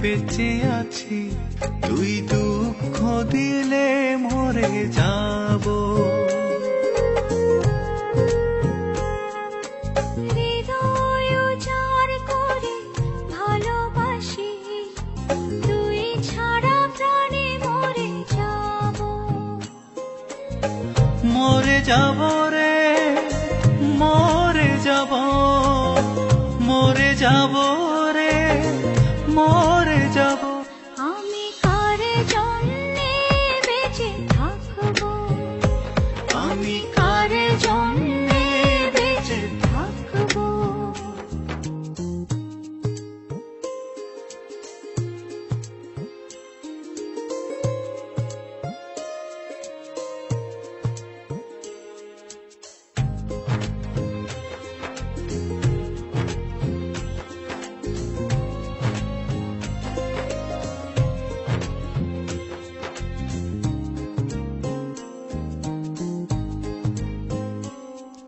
বেঁচে আছি, তুই দুঃখ দিলে মরে যাব। হৃদয় উজাড় করে ভালোবাসি, তুই ছাড়া প্রাণে মরে যাব। মরে যাব রে, মরে যাব, মরে যাব রে, মরে যাব। আমি কার জন্যে বেঁচে থাকবো, আমি কার জন্যে বেঁচে থাকবো।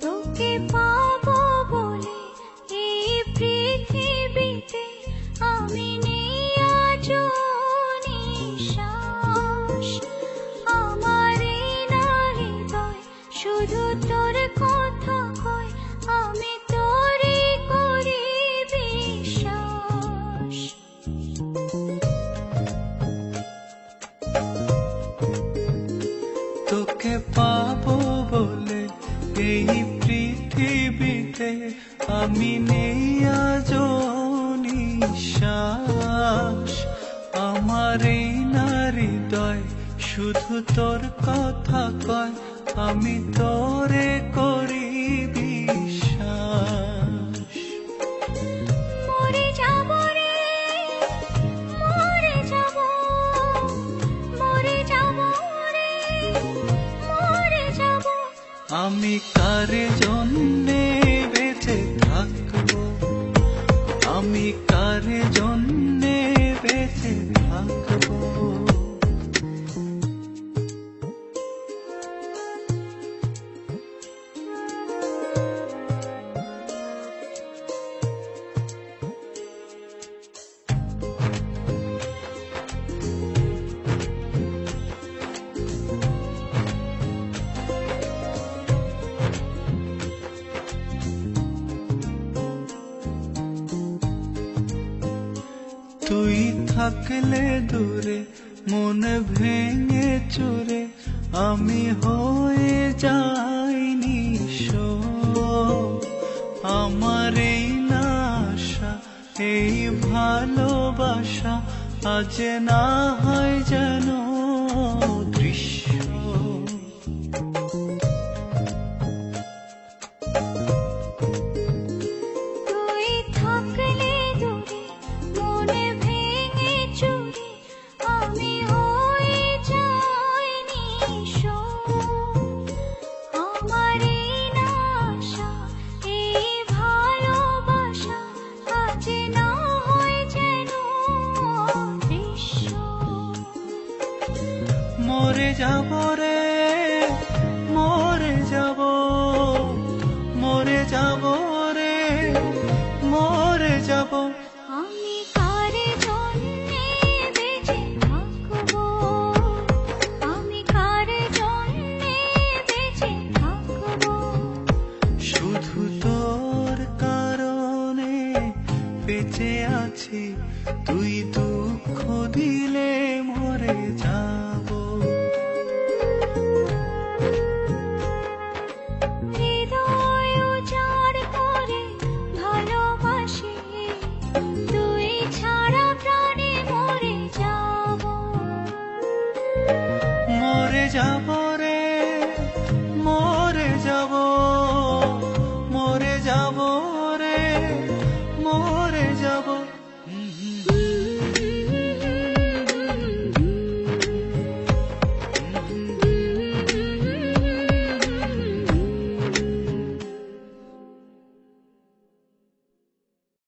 তোকে পাবো বলে এই পৃথিবীতে আমি নেই আজও নিঃশ্বাস। আমার এই হৃদয় শুধু তোর কথা কয়, আমি তোরই করি বিশ্বাস। তোকে পাবো বলে এই পৃথিবীতে আমি নেই আজও নিঃশ্বাস। আমার এই হৃদয় শুধু তোর কথা কয়, আমি তোরে করি বিশ্বাস। মরে যাব রে, মরে যাব, মরে যাব রে, মরে যাব। আমি কার জন্যে বেঁচে থাকবো, আমি কার জন্যে বেঁচে থাকবো। তুই থাকলে দূরে মন ভেঙে চুরে, আমি হয়ে যাই নিঃস্ব। আমার এই আশা, এই ভালোবাসা আজ না হয় যেন দৃশ্য। তুই থাকলে দূরে মনে ভেঙে চুরে, আমি হয়ে যাই নিঃস্ব। আমার এই আশা, এই ভালোবাসা আজ না হয় যেন দৃশ্য। মরে যাব রে, মরে যাব, মরে যাব রে, মরে যাব। আমি কার জন্যে বেঁচে থাকবো, আমি কার জন্যে বেঁচে থাকবো। শুধু তোর কারণে বেঁচে আছি, তুই